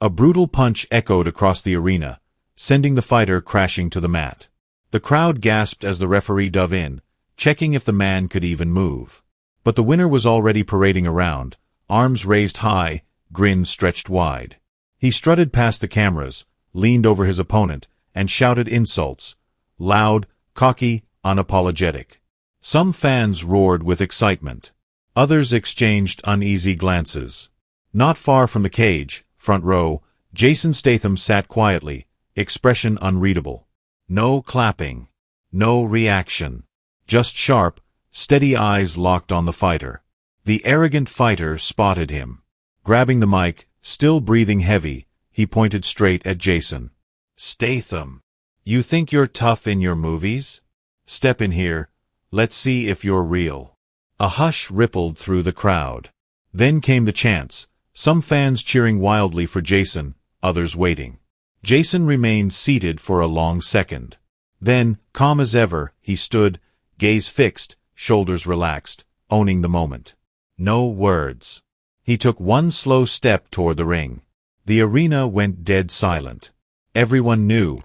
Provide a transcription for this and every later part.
A brutal punch echoed across the arena, sending the fighter crashing to the mat. The crowd gasped as the referee dove in, checking if the man could even move. But the winner was already parading around, arms raised high, grin stretched wide. He strutted past the cameras, leaned over his opponent, and shouted insults, loud, cocky, unapologetic. Some fans roared with excitement. Others exchanged uneasy glances. Not far from the cage, front row, Jason Statham sat quietly, expression unreadable. No clapping. No reaction. Just sharp, steady eyes locked on the fighter. The arrogant fighter spotted him. Grabbing the mic, still breathing heavy, he pointed straight at Jason. "Statham, you think you're tough in your movies? Step in here, let's see if you're real." A hush rippled through the crowd. Then came the chants, some fans cheering wildly for Jason, others waiting. Jason remained seated for a long second. Then, calm as ever, he stood, gaze fixed, shoulders relaxed, owning the moment. No words. He took one slow step toward the ring. The arena went dead silent. Everyone knew.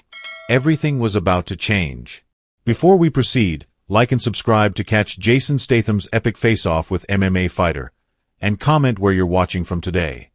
Everything was about to change. Before we proceed, like and subscribe to catch Jason Statham's epic face-off with MMA fighter, and comment where you're watching from today.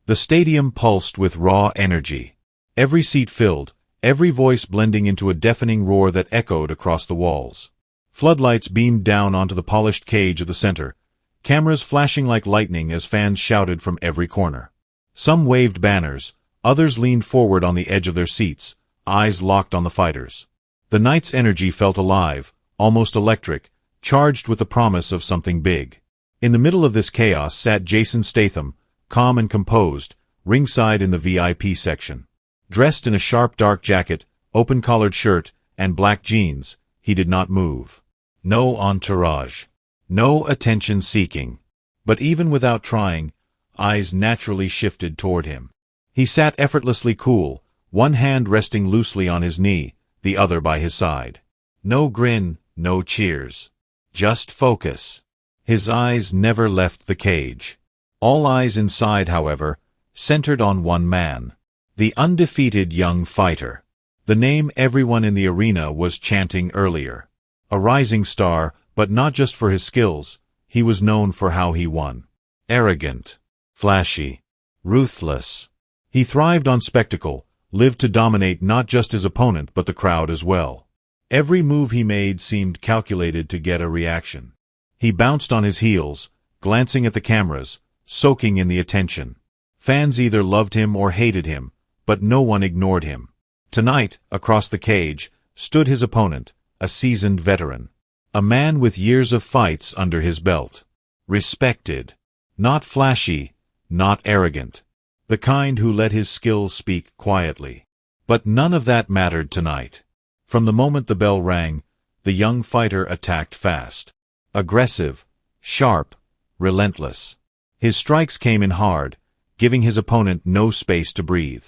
The stadium pulsed with raw energy. Every seat filled, every voice blending into a deafening roar that echoed across the walls. Floodlights beamed down onto the polished cage at the center, cameras flashing like lightning as fans shouted from every corner. Some waved banners, others leaned forward on the edge of their seats, eyes locked on the fighters. The night's energy felt alive, almost electric, charged with the promise of something big. In the middle of this chaos sat Jason Statham, calm and composed, ringside in the VIP section. Dressed in a sharp dark jacket, open-collared shirt, and black jeans, he did not move. No entourage. No attention-seeking. But even without trying, eyes naturally shifted toward him. He sat effortlessly cool, one hand resting loosely on his knee, the other by his side. No grin, no cheers. Just focus. His eyes never left the cage. All eyes inside, however, centered on one man. The undefeated young fighter. The name everyone in the arena was chanting earlier. A rising star, but not just for his skills, he was known for how he won. Arrogant. Flashy. Ruthless. He thrived on spectacle, lived to dominate not just his opponent but the crowd as well. Every move he made seemed calculated to get a reaction. He bounced on his heels, glancing at the cameras, soaking in the attention. Fans either loved him or hated him, but no one ignored him. Tonight, across the cage, stood his opponent, a seasoned veteran. A man with years of fights under his belt. Respected. Not flashy, not arrogant. The kind who let his skills speak quietly. But none of that mattered tonight. From the moment the bell rang, the young fighter attacked fast. Aggressive, sharp, relentless. His strikes came in hard, giving his opponent no space to breathe.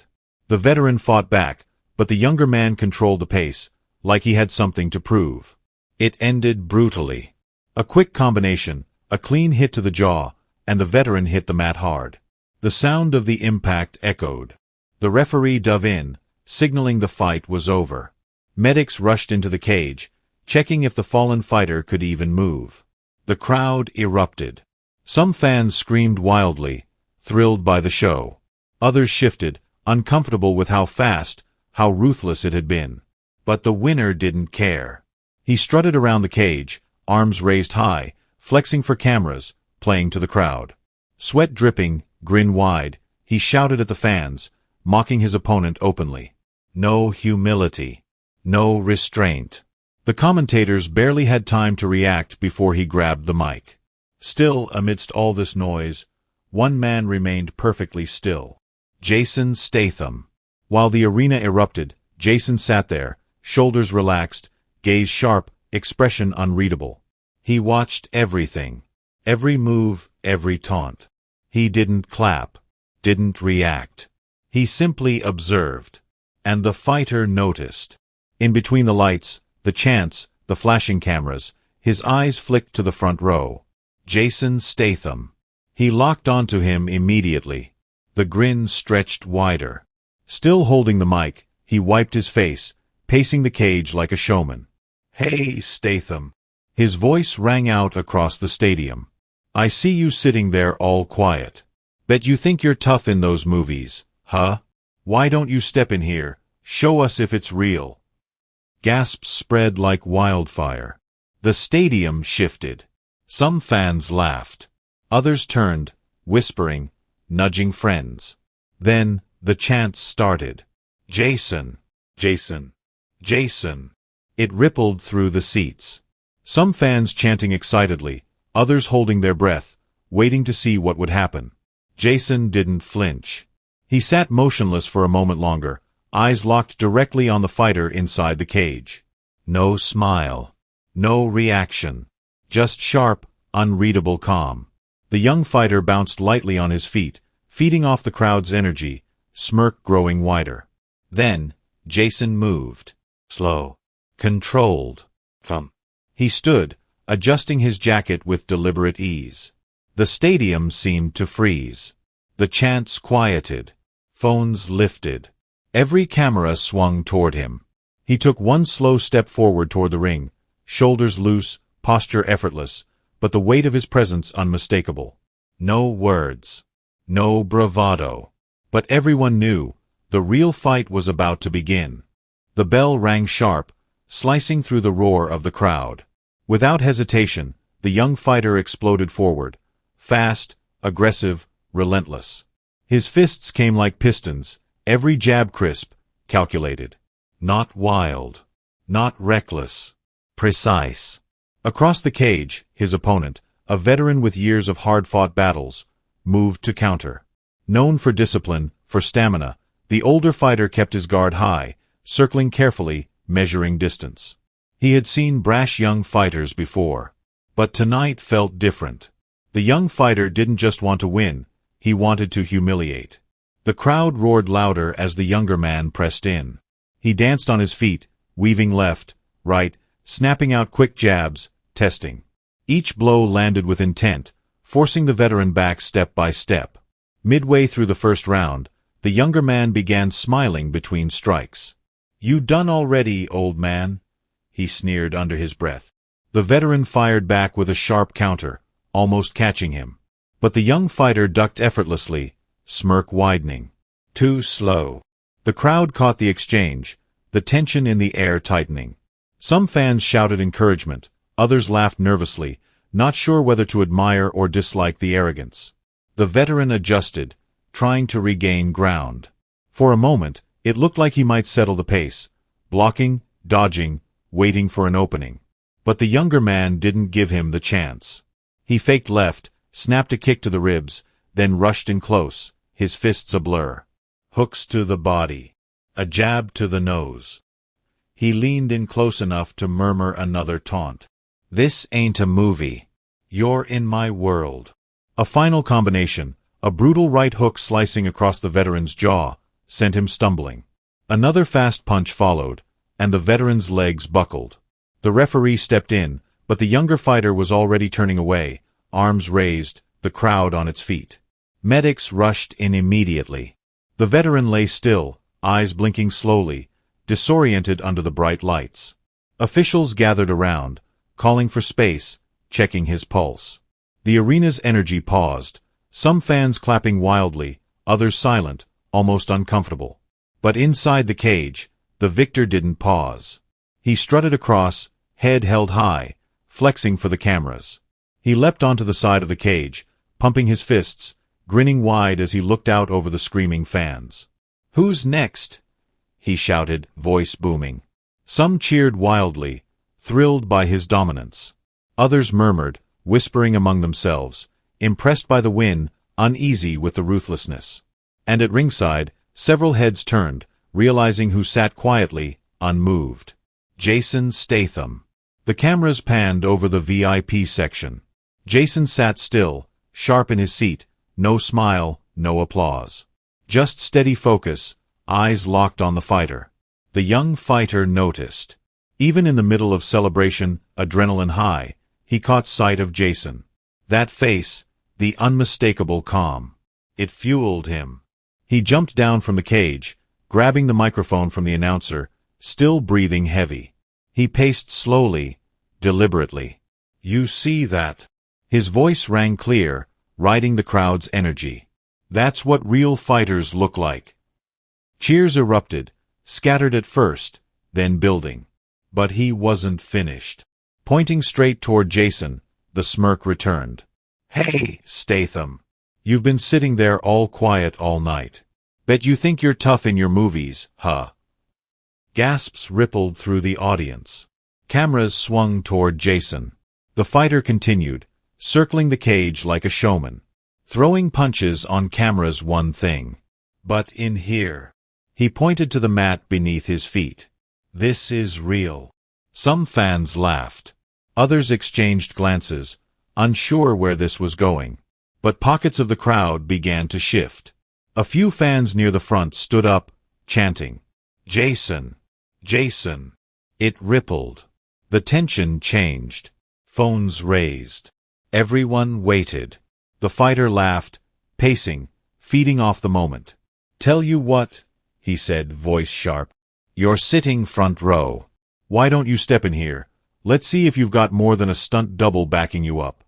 The veteran fought back, but the younger man controlled the pace, like he had something to prove. It ended brutally. A quick combination, a clean hit to the jaw, and the veteran hit the mat hard. The sound of the impact echoed. The referee dove in, signaling the fight was over. Medics rushed into the cage, checking if the fallen fighter could even move. The crowd erupted. Some fans screamed wildly, thrilled by the show. Others shifted, uncomfortable with how fast, how ruthless it had been. But the winner didn't care. He strutted around the cage, arms raised high, flexing for cameras, playing to the crowd. Sweat dripping, grin wide, he shouted at the fans, mocking his opponent openly. No humility. No restraint. The commentators barely had time to react before he grabbed the mic. Still, amidst all this noise, one man remained perfectly still. Jason Statham. While the arena erupted, Jason sat there, shoulders relaxed, gaze sharp, expression unreadable. He watched everything. Every move, every taunt. He didn't clap. Didn't react. He simply observed. And the fighter noticed. In between the lights, the chants, the flashing cameras, his eyes flicked to the front row. Jason Statham. He locked onto him immediately. The grin stretched wider. Still holding the mic, he wiped his face, pacing the cage like a showman. "Hey, Statham." His voice rang out across the stadium. "I see you sitting there all quiet. Bet you think you're tough in those movies, huh? Why don't you step in here, show us if it's real?" Gasps spread like wildfire. The stadium shifted. Some fans laughed. Others turned, whispering, nudging friends. Then, the chants started. "Jason! Jason! Jason!" It rippled through the seats. Some fans chanting excitedly, others holding their breath, waiting to see what would happen. Jason didn't flinch. He sat motionless for a moment longer, eyes locked directly on the fighter inside the cage. No smile. No reaction. Just sharp, unreadable calm. The young fighter bounced lightly on his feet, feeding off the crowd's energy, smirk growing wider. Then, Jason moved. Slow. Controlled. Come. He stood, adjusting his jacket with deliberate ease. The stadium seemed to freeze. The chants quieted. Phones lifted. Every camera swung toward him. He took one slow step forward toward the ring, shoulders loose, posture effortless, but the weight of his presence unmistakable. No words. No bravado. But everyone knew, the real fight was about to begin. The bell rang sharp, slicing through the roar of the crowd. Without hesitation, the young fighter exploded forward. Fast, aggressive, relentless. His fists came like pistons, every jab crisp, calculated. Not wild. Not reckless. Precise. Across the cage, his opponent, a veteran with years of hard-fought battles, moved to counter. Known for discipline, for stamina, the older fighter kept his guard high, circling carefully, measuring distance. He had seen brash young fighters before. But tonight felt different. The young fighter didn't just want to win, he wanted to humiliate. The crowd roared louder as the younger man pressed in. He danced on his feet, weaving left, right, snapping out quick jabs, testing. Each blow landed with intent, forcing the veteran back step by step. Midway through the first round, the younger man began smiling between strikes. "You done already, old man," he sneered under his breath. The veteran fired back with a sharp counter, almost catching him. But the young fighter ducked effortlessly, smirk widening. Too slow. The crowd caught the exchange, the tension in the air tightening. Some fans shouted encouragement, others laughed nervously, not sure whether to admire or dislike the arrogance. The veteran adjusted, trying to regain ground. For a moment, it looked like he might settle the pace, blocking, dodging, waiting for an opening. But the younger man didn't give him the chance. He faked left, snapped a kick to the ribs, then rushed in close, his fists a blur. Hooks to the body. A jab to the nose. He leaned in close enough to murmur another taunt. "This ain't a movie. You're in my world." A final combination, a brutal right hook slicing across the veteran's jaw, sent him stumbling. Another fast punch followed, and the veteran's legs buckled. The referee stepped in, but the younger fighter was already turning away, arms raised, the crowd on its feet. Medics rushed in immediately. The veteran lay still, eyes blinking slowly, disoriented under the bright lights. Officials gathered around, calling for space, checking his pulse. The arena's energy paused, some fans clapping wildly, others silent, almost uncomfortable. But inside the cage, the victor didn't pause. He strutted across, head held high, flexing for the cameras. He leapt onto the side of the cage, pumping his fists, grinning wide as he looked out over the screaming fans. "Who's next?" he shouted, voice booming. Some cheered wildly, thrilled by his dominance. Others murmured, whispering among themselves, impressed by the win, uneasy with the ruthlessness. And at ringside, several heads turned, realizing who sat quietly, unmoved. Jason Statham. The cameras panned over the VIP section. Jason sat still, sharp in his seat, no smile, no applause. Just steady focus, eyes locked on the fighter. The young fighter noticed. Even in the middle of celebration, adrenaline high, he caught sight of Jason. That face, the unmistakable calm. It fueled him. He jumped down from the cage, grabbing the microphone from the announcer, still breathing heavy. He paced slowly, deliberately. "You see that?" His voice rang clear, riding the crowd's energy. "That's what real fighters look like." Cheers erupted, scattered at first, then building. But he wasn't finished. Pointing straight toward Jason, the smirk returned. "Hey, Statham. You've been sitting there all quiet all night. Bet you think you're tough in your movies, huh?" Gasps rippled through the audience. Cameras swung toward Jason. The fighter continued, circling the cage like a showman. Throwing punches on camera's one thing. But in here. He pointed to the mat beneath his feet. "This is real." Some fans laughed. Others exchanged glances, unsure where this was going. But pockets of the crowd began to shift. A few fans near the front stood up, chanting, "Jason! Jason!" It rippled. The tension changed. Phones raised. Everyone waited. The fighter laughed, pacing, feeding off the moment. "Tell you what," he said, voice sharp. "You're sitting front row. Why don't you step in here? Let's see if you've got more than a stunt double backing you up."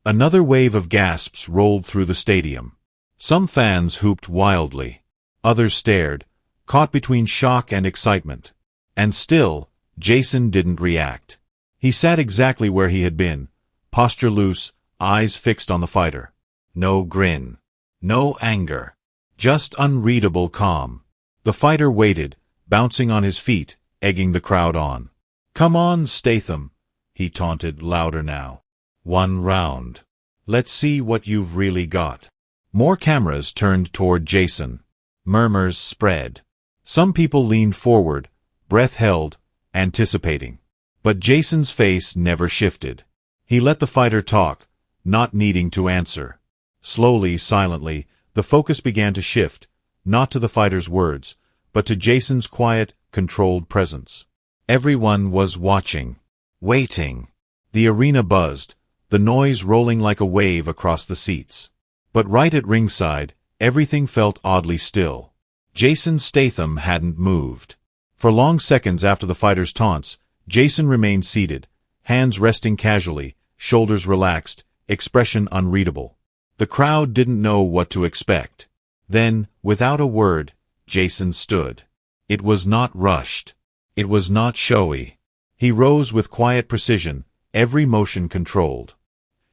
Another wave of gasps rolled through the stadium. Some fans hooped wildly. Others stared, caught between shock and excitement. And still, Jason didn't react. He sat exactly where he had been, posture loose, eyes fixed on the fighter. No grin. No anger. Just unreadable calm. The fighter waited, bouncing on his feet, egging the crowd on. "Come on, Statham," he taunted, louder now. "One round. Let's see what you've really got." More cameras turned toward Jason. Murmurs spread. Some people leaned forward, breath held, anticipating. But Jason's face never shifted. He let the fighter talk, not needing to answer. Slowly, silently, the focus began to shift, not to the fighter's words, but to Jason's quiet, controlled presence. Everyone was watching, waiting. The arena buzzed, the noise rolling like a wave across the seats. But right at ringside, everything felt oddly still. Jason Statham hadn't moved. For long seconds after the fighter's taunts, Jason remained seated, hands resting casually, shoulders relaxed, expression unreadable. The crowd didn't know what to expect. Then, without a word, Jason stood. It was not rushed. It was not showy. He rose with quiet precision, every motion controlled.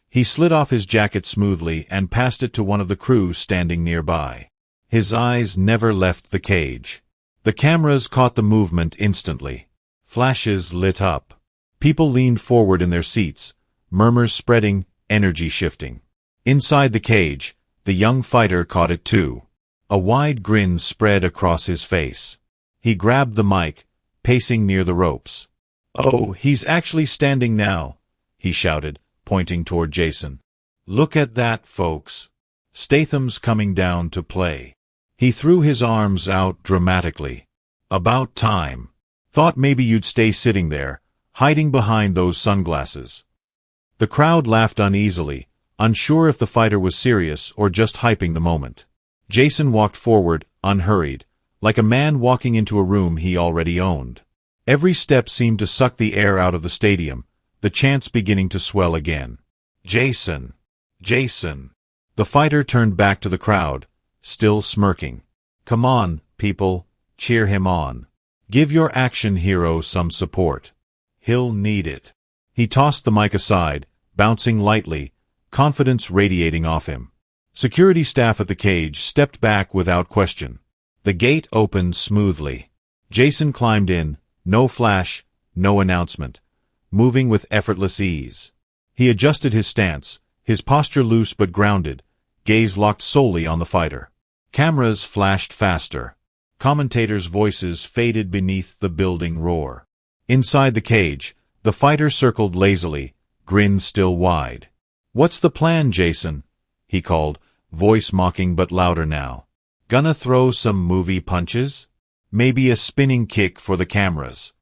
He slid off his jacket smoothly and passed it to one of the crew standing nearby. His eyes never left the cage. The cameras caught the movement instantly. Flashes lit up. People leaned forward in their seats, murmurs spreading, energy shifting. Inside the cage, the young fighter caught it too. A wide grin spread across his face. He grabbed the mic, pacing near the ropes. "Oh, he's actually standing now," he shouted, pointing toward Jason. "Look at that, folks. Statham's coming down to play." He threw his arms out dramatically. "About time. Thought maybe you'd stay sitting there, hiding behind those sunglasses." The crowd laughed uneasily, unsure if the fighter was serious or just hyping the moment. Jason walked forward, unhurried, like a man walking into a room he already owned. Every step seemed to suck the air out of the stadium, the chants beginning to swell again. "Jason! Jason!" The fighter turned back to the crowd, still smirking. "Come on, people, cheer him on. Give your action hero some support. He'll need it." He tossed the mic aside, bouncing lightly, confidence radiating off him. Security staff at the cage stepped back without question. The gate opened smoothly. Jason climbed in, no flash, no announcement, moving with effortless ease. He adjusted his stance, his posture loose but grounded, gaze locked solely on the fighter. Cameras flashed faster. Commentators' voices faded beneath the building roar. Inside the cage, the fighter circled lazily, grin still wide. "What's the plan, Jason?" he called, voice mocking but louder now. "Gonna throw some movie punches? Maybe a spinning kick for the cameras?"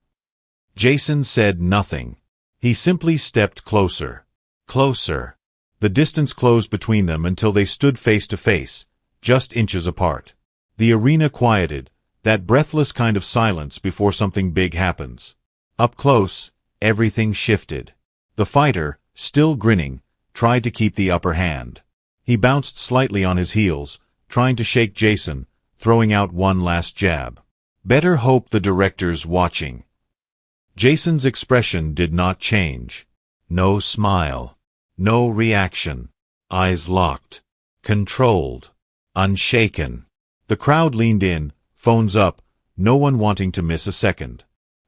Jason said nothing. He simply stepped closer. Closer. The distance closed between them until they stood face to face, just inches apart. The arena quieted, that breathless kind of silence before something big happens. Up close, everything shifted. The fighter, still grinning, tried to keep the upper hand. He bounced slightly on his heels, trying to shake Jason, throwing out one last jab. Better hope the director's watching. Jason's expression did not change. No smile. No reaction. Eyes locked. Controlled. Unshaken. The crowd leaned in, phones up, no one wanting to miss a second.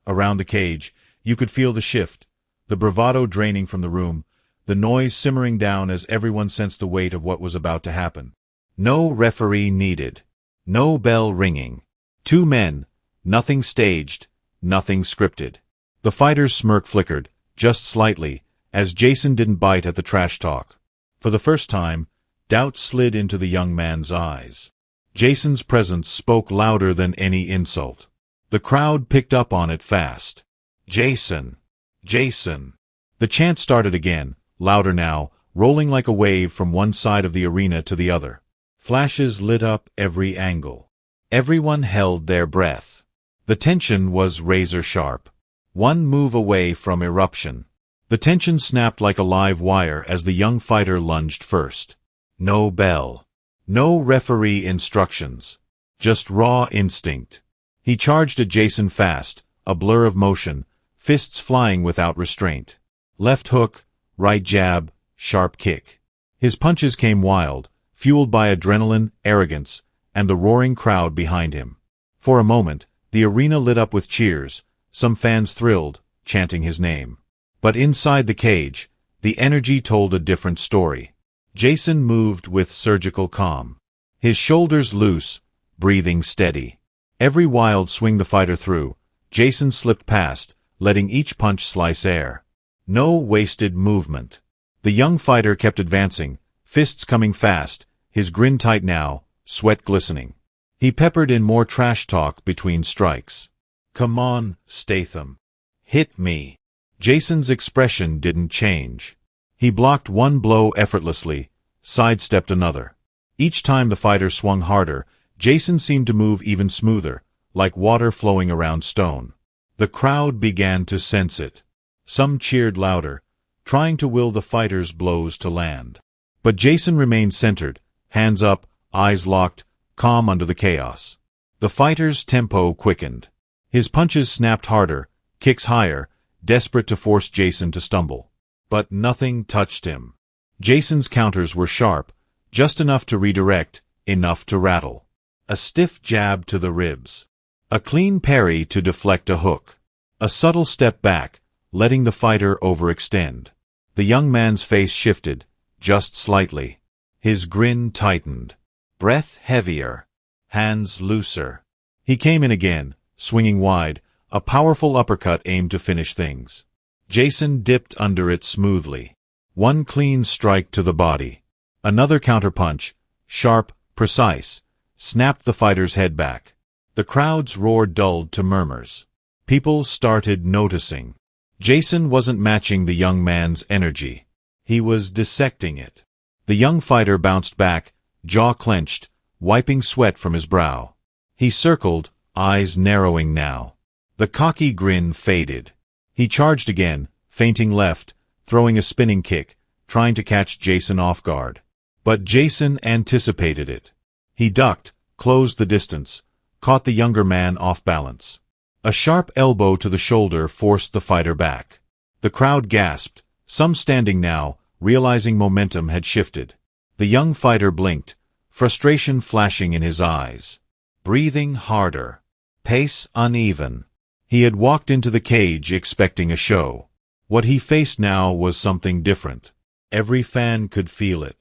Around the cage, you could feel the shift, the bravado draining from the room, the noise simmering down as everyone sensed the weight of what was about to happen. No referee needed. No bell ringing. Two men, nothing staged, nothing scripted. The fighter's smirk flickered, just slightly, as Jason didn't bite at the trash talk. For the first time, doubt slid into the young man's eyes. Jason's presence spoke louder than any insult. The crowd picked up on it fast. Jason! Jason! The chant started again, louder now, rolling like a wave from one side of the arena to the other. Flashes lit up every angle. Everyone held their breath. The tension was razor-sharp. One move away from eruption. The tension snapped like a live wire as the young fighter lunged first. No bell. No referee instructions. Just raw instinct. He charged at Jason fast, a blur of motion, fists flying without restraint. Left hook, right jab, sharp kick. His punches came wild, fueled by adrenaline, arrogance, and the roaring crowd behind him. For a moment, the arena lit up with cheers, some fans thrilled, chanting his name. But inside the cage, the energy told a different story. Jason moved with surgical calm. His shoulders loose, breathing steady. Every wild swing the fighter threw, Jason slipped past, letting each punch slice air. No wasted movement. The young fighter kept advancing, fists coming fast, his grin tight now, sweat glistening. He peppered in more trash talk between strikes. Come on, Statham. Hit me. Jason's expression didn't change. He blocked one blow effortlessly, sidestepped another. Each time the fighter swung harder, Jason seemed to move even smoother, like water flowing around stone. The crowd began to sense it. Some cheered louder, trying to will the fighter's blows to land. But Jason remained centered, hands up, eyes locked, calm under the chaos. The fighter's tempo quickened. His punches snapped harder, kicks higher, desperate to force Jason to stumble. But nothing touched him. Jason's counters were sharp, just enough to redirect, enough to rattle. A stiff jab to the ribs. A clean parry to deflect a hook. A subtle step back, letting the fighter overextend. The young man's face shifted, just slightly. His grin tightened. Breath heavier. Hands looser. He came in again, swinging wide, a powerful uppercut aimed to finish things. Jason dipped under it smoothly. One clean strike to the body. Another counterpunch, sharp, precise, snapped the fighter's head back. The crowd's roar dulled to murmurs. People started noticing. Jason wasn't matching the young man's energy. He was dissecting it. The young fighter bounced back, jaw clenched, wiping sweat from his brow. He circled, eyes narrowing now. The cocky grin faded. He charged again, feinting left, throwing a spinning kick, trying to catch Jason off guard. But Jason anticipated it. He ducked, closed the distance, caught the younger man off balance. A sharp elbow to the shoulder forced the fighter back. The crowd gasped, some standing now, realizing momentum had shifted. The young fighter blinked, frustration flashing in his eyes. Breathing harder. Pace uneven. He had walked into the cage expecting a show. What he faced now was something different. Every fan could feel it.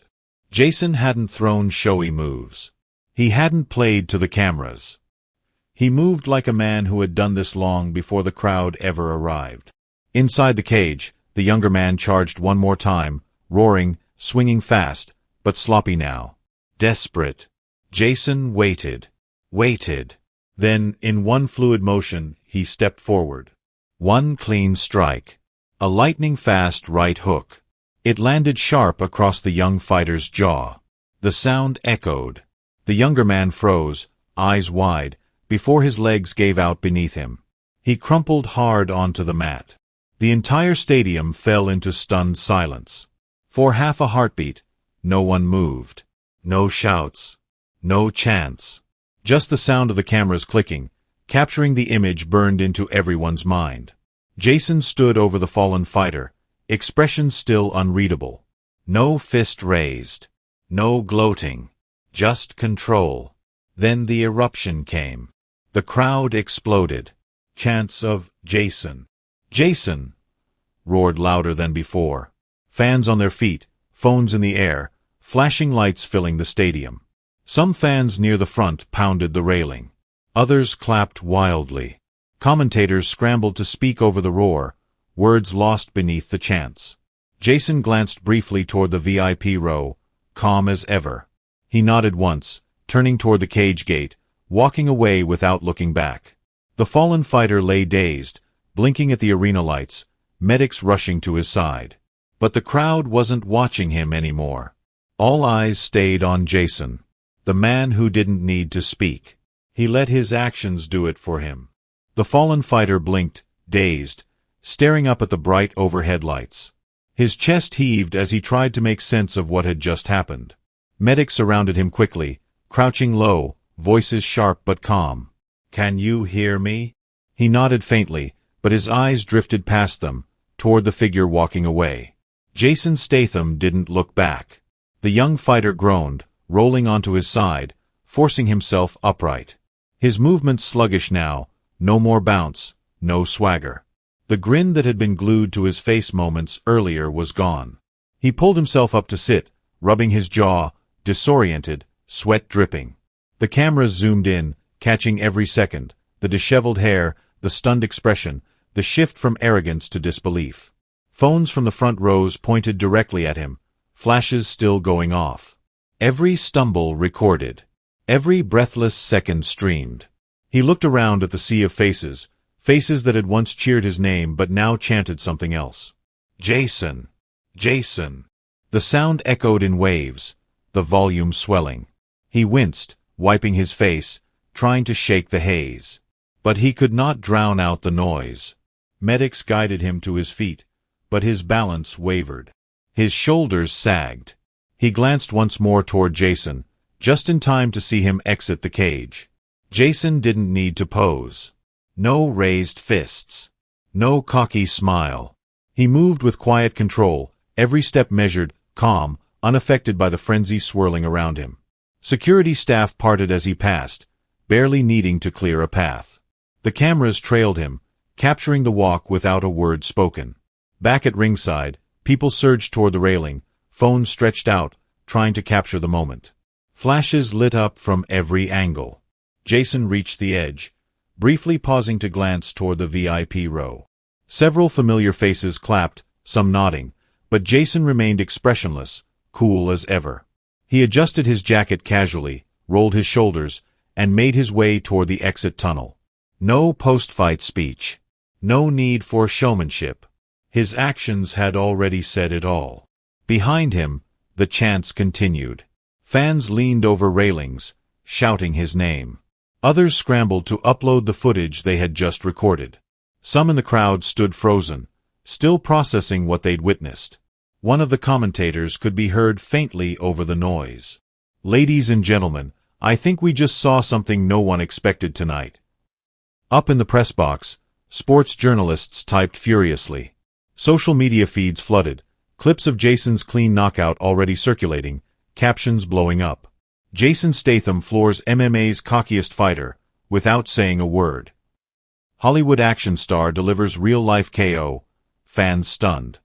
Jason hadn't thrown showy moves. He hadn't played to the cameras. He moved like a man who had done this long before the crowd ever arrived. Inside the cage, the younger man charged one more time, roaring, swinging fast, but sloppy now. Desperate. Jason waited. Waited. Then, in one fluid motion, he stepped forward. One clean strike. A lightning-fast right hook. It landed sharp across the young fighter's jaw. The sound echoed. The younger man froze, eyes wide, before his legs gave out beneath him. He crumpled hard onto the mat. The entire stadium fell into stunned silence. For half a heartbeat, no one moved. No shouts. No chants. Just the sound of the cameras clicking, capturing the image burned into everyone's mind. Jason stood over the fallen fighter, expression still unreadable. No fist raised. No gloating. Just control. Then the eruption came. The crowd exploded. Chants of "Jason! Jason!" roared louder than before. Fans on their feet, phones in the air, flashing lights filling the stadium. Some fans near the front pounded the railing. Others clapped wildly. Commentators scrambled to speak over the roar, words lost beneath the chants. Jason glanced briefly toward the VIP row, calm as ever. He nodded once, turning toward the cage gate, walking away without looking back. The fallen fighter lay dazed, blinking at the arena lights, medics rushing to his side. But the crowd wasn't watching him anymore. All eyes stayed on Jason, the man who didn't need to speak. He let his actions do it for him. The fallen fighter blinked, dazed, staring up at the bright overhead lights. His chest heaved as he tried to make sense of what had just happened. Medics surrounded him quickly, crouching low, voices sharp but calm. "Can you hear me?" He nodded faintly, but his eyes drifted past them, toward the figure walking away. Jason Statham didn't look back. The young fighter groaned, rolling onto his side, forcing himself upright. His movements sluggish now, no more bounce, no swagger. The grin that had been glued to his face moments earlier was gone. He pulled himself up to sit, rubbing his jaw, disoriented, sweat dripping. The cameras zoomed in, catching every second, the disheveled hair, the stunned expression, the shift from arrogance to disbelief. Phones from the front rows pointed directly at him, flashes still going off. Every stumble recorded. Every breathless second streamed. He looked around at the sea of faces, faces that had once cheered his name but now chanted something else. "Jason! Jason!" The sound echoed in waves, the volume swelling. He winced, wiping his face, trying to shake the haze. But he could not drown out the noise. Medics guided him to his feet, but his balance wavered. His shoulders sagged. He glanced once more toward Jason, just in time to see him exit the cage. Jason didn't need to pose. No raised fists. No cocky smile. He moved with quiet control, every step measured, calm, unaffected by the frenzy swirling around him. Security staff parted as he passed, barely needing to clear a path. The cameras trailed him, capturing the walk without a word spoken. Back at ringside, people surged toward the railing, phones stretched out, trying to capture the moment. Flashes lit up from every angle. Jason reached the edge, briefly pausing to glance toward the VIP row. Several familiar faces clapped, some nodding, but Jason remained expressionless, cool as ever. He adjusted his jacket casually, rolled his shoulders, and made his way toward the exit tunnel. No post-fight speech. No need for showmanship. His actions had already said it all. Behind him, the chants continued. Fans leaned over railings, shouting his name. Others scrambled to upload the footage they had just recorded. Some in the crowd stood frozen, still processing what they'd witnessed. One of the commentators could be heard faintly over the noise. "Ladies and gentlemen, I think we just saw something no one expected tonight." Up in the press box, sports journalists typed furiously. Social media feeds flooded, clips of Jason's clean knockout already circulating, captions blowing up. Jason Statham floors MMA's cockiest fighter, without saying a word. Hollywood action star delivers real-life KO, fans stunned.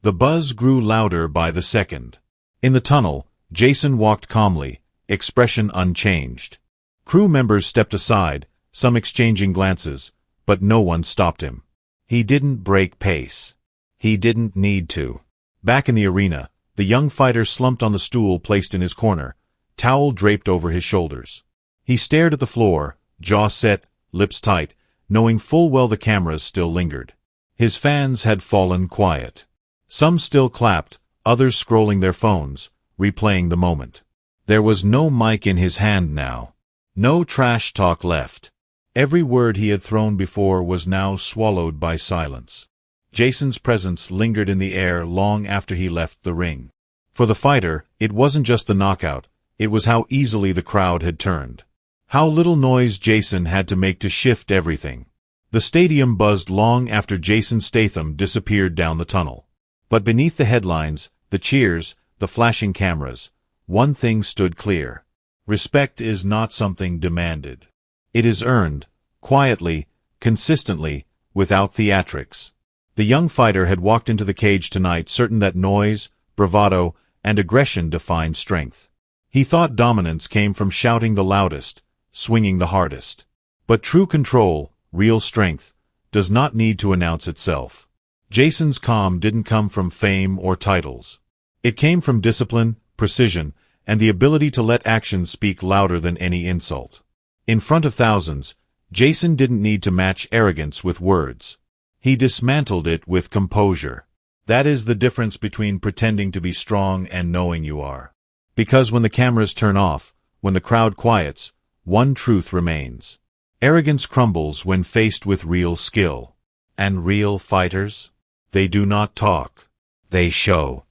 The buzz grew louder by the second. In the tunnel, Jason walked calmly, expression unchanged. Crew members stepped aside, some exchanging glances, but no one stopped him. He didn't break pace. He didn't need to. Back in the arena, the young fighter slumped on the stool placed in his corner, towel draped over his shoulders. He stared at the floor, jaw set, lips tight, knowing full well the cameras still lingered. His fans had fallen quiet. Some still clapped, others scrolling their phones, replaying the moment. There was no mic in his hand now. No trash talk left. Every word he had thrown before was now swallowed by silence. Jason's presence lingered in the air long after he left the ring. For the fighter, it wasn't just the knockout, it was how easily the crowd had turned. How little noise Jason had to make to shift everything. The stadium buzzed long after Jason Statham disappeared down the tunnel. But beneath the headlines, the cheers, the flashing cameras, one thing stood clear. Respect is not something demanded. It is earned, quietly, consistently, without theatrics. The young fighter had walked into the cage tonight certain that noise, bravado, and aggression defined strength. He thought dominance came from shouting the loudest, swinging the hardest. But true control, real strength, does not need to announce itself. Jason's calm didn't come from fame or titles. It came from discipline, precision, and the ability to let actions speak louder than any insult. In front of thousands, Jason didn't need to match arrogance with words. He dismantled it with composure. That is the difference between pretending to be strong and knowing you are. Because when the cameras turn off, when the crowd quiets, one truth remains. Arrogance crumbles when faced with real skill. And real fighters? They do not talk. They show.